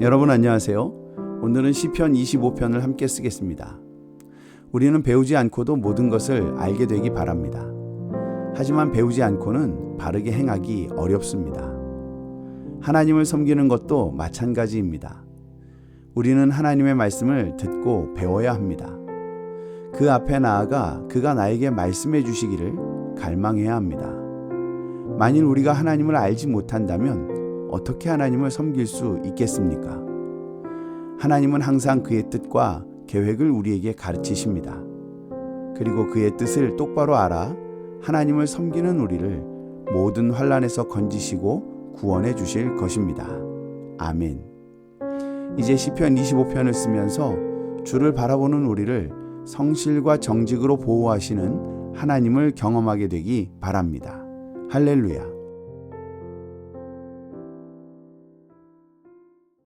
여러분 안녕하세요. 오늘은 시편 25편을 함께 쓰겠습니다. 우리는 배우지 않고도 모든 것을 알게 되기 바랍니다. 하지만 배우지 않고는 바르게 행하기 어렵습니다. 하나님을 섬기는 것도 마찬가지입니다. 우리는 하나님의 말씀을 듣고 배워야 합니다. 그 앞에 나아가 그가 나에게 말씀해 주시기를 갈망해야 합니다. 만일 우리가 하나님을 알지 못한다면 어떻게 하나님을 섬길 수 있겠습니까? 하나님은 항상 그의 뜻과 계획을 우리에게 가르치십니다. 그리고 그의 뜻을 똑바로 알아 하나님을 섬기는 우리를 모든 환난에서 건지시고 구원해 주실 것입니다. 아멘. 이제 시편 25편을 쓰면서 주를 바라보는 우리를 성실과 정직으로 보호하시는 하나님을 경험하게 되기 바랍니다. 할렐루야.